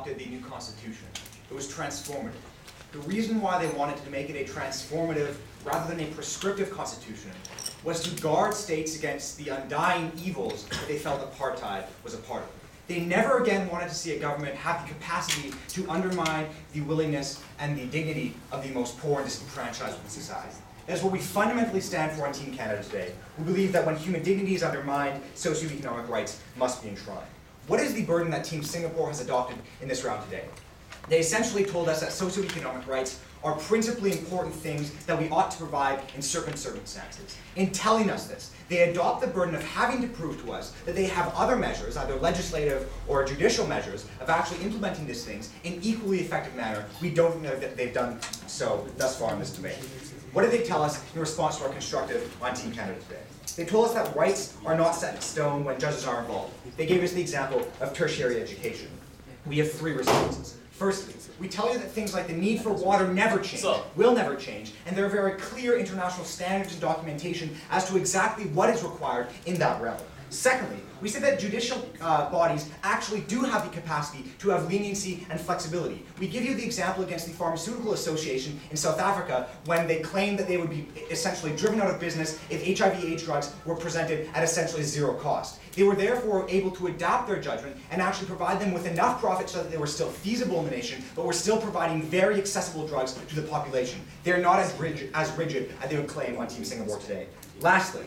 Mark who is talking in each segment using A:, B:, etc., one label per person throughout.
A: adopted the new constitution, it was transformative. The reason why they wanted to make it a transformative rather than a prescriptive constitution was to guard states against the undying evils that they felt apartheid was a part of. They never again wanted to see a government have the capacity to undermine the willingness and the dignity of the most poor and disenfranchised in society. That is what we fundamentally stand for on Team Canada today. We believe that when human dignity is undermined, socio-economic rights must be enshrined. What is the burden that Team Singapore has adopted in this round today? They essentially told us that socio-economic rights are principally important things that we ought to provide in certain circumstances. In telling us this, they adopt the burden of having to prove to us that they have other measures, either legislative or judicial measures, of actually implementing these things in equally effective manner. We don't think that they've done so thus far in this debate. What did they tell us in response to our constructive on Team Canada today? They told us that rights are not set in stone when judges are involved. They gave us the example of tertiary education. We have three responses. Firstly, we tell you that things like the need for water never change, will never change, and there are very clear international standards and documentation as to exactly what is required in that realm. Secondly, we say that judicial bodies actually do have the capacity to have leniency and flexibility. We give you the example against the Pharmaceutical Association in South Africa when they claimed that they would be essentially driven out of business if HIV/AIDS drugs were presented at essentially zero cost. They were therefore able to adapt their judgment and actually provide them with enough profit so that they were still feasible in the nation, but were still providing very accessible drugs to the population. They're not as rigid as they would claim on Team Singapore today. Lastly,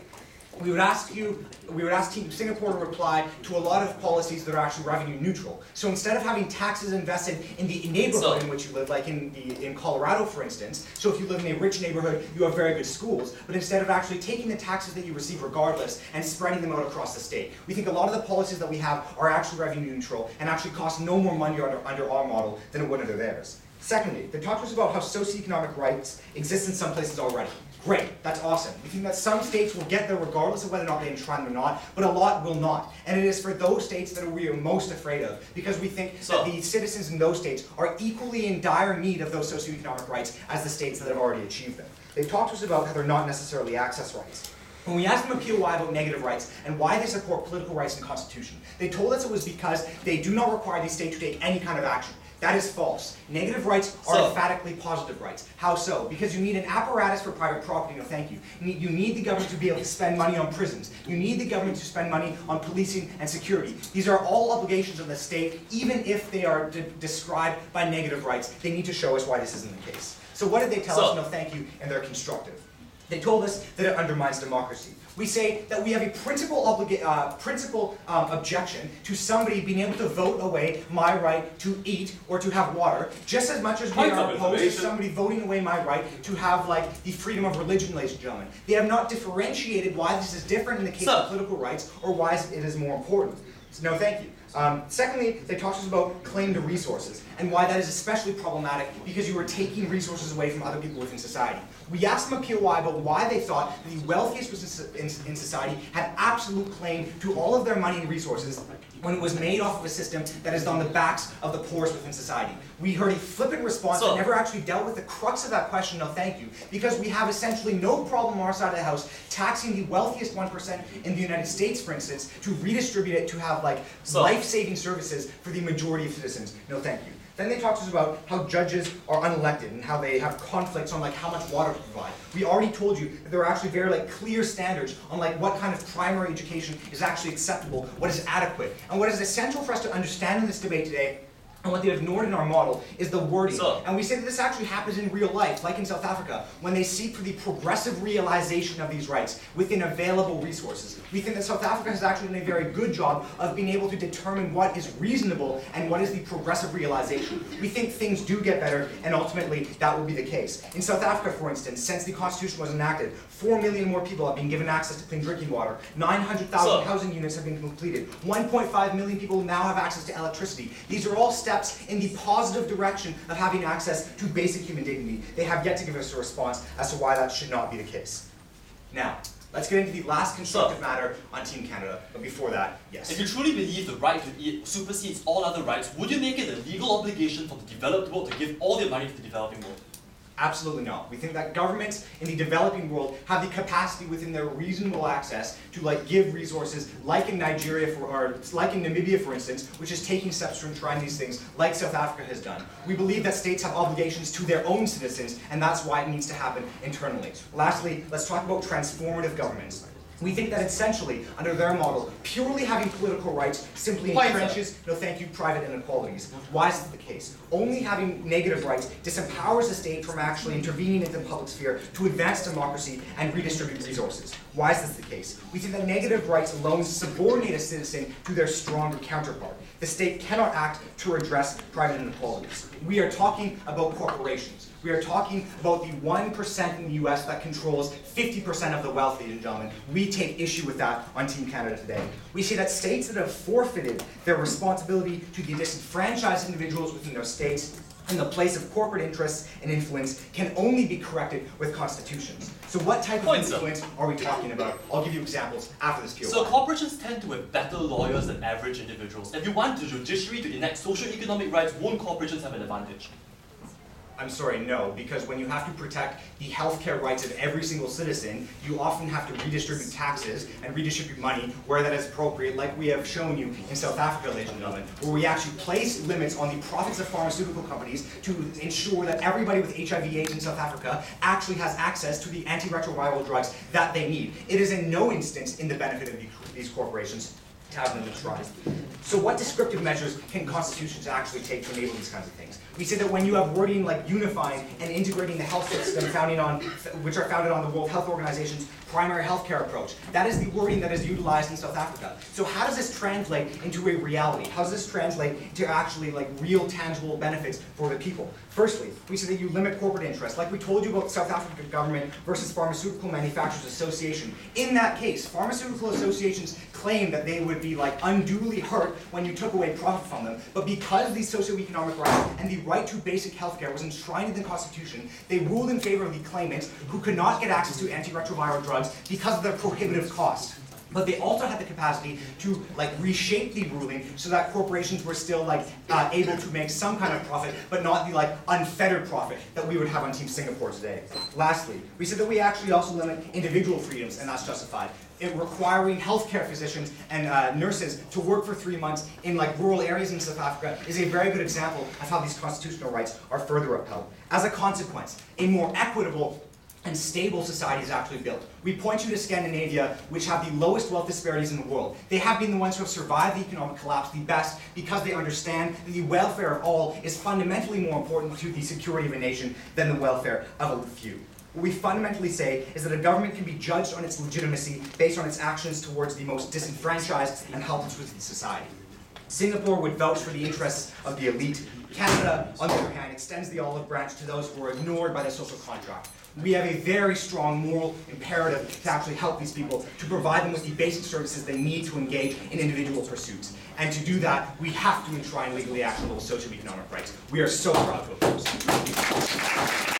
A: we would ask Team Singapore to reply to a lot of policies that are actually revenue neutral. So instead of having taxes invested in the neighborhood in which you live, like in Colorado, for instance, so if you live in a rich neighborhood, you have very good schools, but instead of actually taking the taxes that you receive regardless and spreading them out across the state. We think a lot of the policies that we have are actually revenue neutral and actually cost no more money under our model than it would under theirs. Secondly, they talk to us about how socioeconomic rights exist in some places already. Great, that's awesome. We think that some states will get there regardless of whether or not they enshrine them or not, but a lot will not. And it is for those states that we are most afraid of, because we think that the citizens in those states are equally in dire need of those socioeconomic rights as the states that have already achieved them. They've talked to us about how they're not necessarily access rights. When we asked them a POI about negative rights and why they support political rights in the Constitution, they told us it was because they do not require the state to take any kind of action. That is false. Negative rights are emphatically positive rights. How so? Because you need an apparatus for private property, no thank you. You need the government to be able to spend money on prisons. You need the government to spend money on policing and security. These are all obligations of the state, even if they are described by negative rights. They need to show us why this isn't the case. So what did they tell us? No thank you, and they're constructive. They told us that it undermines democracy. We say that we have a principal objection to somebody being able to vote away my right to eat or to have water, just as much as we are opposed to somebody voting away my right to have, like, the freedom of religion, ladies and gentlemen. They have not differentiated why this is different in the case of political rights or why it is more important. So, no, thank you. Secondly, they talked to us about claim to resources and why that is especially problematic because you are taking resources away from other people within society. We asked them a POI about why they thought that the wealthiest in society had absolute claim to all of their money and resources when it was made off of a system that is on the backs of the poorest within society. We heard a flippant response that never actually dealt with the crux of that question, no thank you, because we have essentially no problem on our side of the house taxing the wealthiest 1% in the United States, for instance, to redistribute it to have, like, life-saving services for the majority of citizens. No thank you. Then they talked to us about how judges are unelected and how they have conflicts on, like, how much water to provide. We already told you that there are actually very, like, clear standards on, like, what kind of primary education is actually acceptable, what is adequate. And what is essential for us to understand in this debate today, and what they ignored in our model, is the wording. And we say that this actually happens in real life, like in South Africa, when they seek for the progressive realization of these rights within available resources. We think that South Africa has actually done a very good job of being able to determine what is reasonable and what is the progressive realization. We think things do get better, and ultimately that will be the case. In South Africa, for instance, since the Constitution was enacted, 4 million more people have been given access to clean drinking water. 900,000 housing units have been completed. 1.5 million people now have access to electricity. These are all steps in the positive direction of having access to basic human dignity. They have yet to give us a response as to why that should not be the case. Now, let's get into the last constructive matter on Team Canada, but before that, yes.
B: If you truly believe the right to eat supersedes all other rights, would you make it a legal obligation for the developed world to give all their money to the developing world?
A: Absolutely not. We think that governments in the developing world have the capacity within their reasonable access to give resources, like in Nigeria or like in Namibia, for instance, which is taking steps to enshrine these things, like South Africa has done. We believe that states have obligations to their own citizens, and that's why it needs to happen internally. Lastly, let's talk about transformative governments. We think that essentially, under their model, purely having political rights simply entrenches, no thank you, private inequalities. Why is this the case? Only having negative rights disempowers the state from actually intervening in the public sphere to advance democracy and redistribute resources. Why is this the case? We think that negative rights alone subordinate a citizen to their stronger counterpart. The state cannot act to redress private inequalities. We are talking about corporations. We are talking about the 1% in the US that controls 50% of the wealth, ladies and gentlemen. We take issue with that on Team Canada today. We see that states that have forfeited their responsibility to the disenfranchised individuals within their states in the place of corporate interests and influence can only be corrected with constitutions. So what type of influence are we talking about? I'll give you examples after this POI.
B: So corporations tend to have better lawyers than average individuals. If you want the judiciary to enact socio-economic rights, won't corporations have an advantage?
A: I'm sorry, no, because when you have to protect the healthcare rights of every single citizen, you often have to redistribute taxes and redistribute money where that is appropriate, like we have shown you in South Africa, ladies and gentlemen, where we actually place limits on the profits of pharmaceutical companies to ensure that everybody with HIV/AIDS in South Africa actually has access to the antiretroviral drugs that they need. It is in no instance in the benefit of these corporations to have them enshrined. So what descriptive measures can constitutions actually take to enable these kinds of things? We say that when you have wording like unifying and integrating the health system which are founded on the World Health Organization's primary healthcare approach, that is the wording that is utilized in South Africa. So how does this translate into a reality? How does this translate to actually real tangible benefits for the people? Firstly, we say that you limit corporate interests. Like we told you about South African government versus Pharmaceutical Manufacturers Association. In that case, pharmaceutical associations claim that they would be unduly hurt when you took away profit from them, but because the socio-economic rights and the right to basic health care was enshrined in the Constitution, they ruled in favor of the claimants who could not get access to antiretroviral drugs because of their prohibitive cost. But they also had the capacity to reshape the ruling so that corporations were still able to make some kind of profit, but not the unfettered profit that we would have on Team Singapore today. Lastly, we said that we actually also limit individual freedoms, and that's justified. Requiring healthcare physicians and nurses to work for 3 months in rural areas in South Africa is a very good example of how these constitutional rights are further upheld. As a consequence, a more equitable and stable society is actually built. We point you to Scandinavia, which have the lowest wealth disparities in the world. They have been the ones who have survived the economic collapse the best because they understand that the welfare of all is fundamentally more important to the security of a nation than the welfare of a few. What we fundamentally say is that a government can be judged on its legitimacy based on its actions towards the most disenfranchised and helpless within society. Singapore would vouch for the interests of the elite. Canada, on the other hand, extends the olive branch to those who are ignored by the social contract. We have a very strong moral imperative to actually help these people, to provide them with the basic services they need to engage in individual pursuits. And to do that, we have to enshrine legally actionable socio-economic rights. We are so proud to oppose.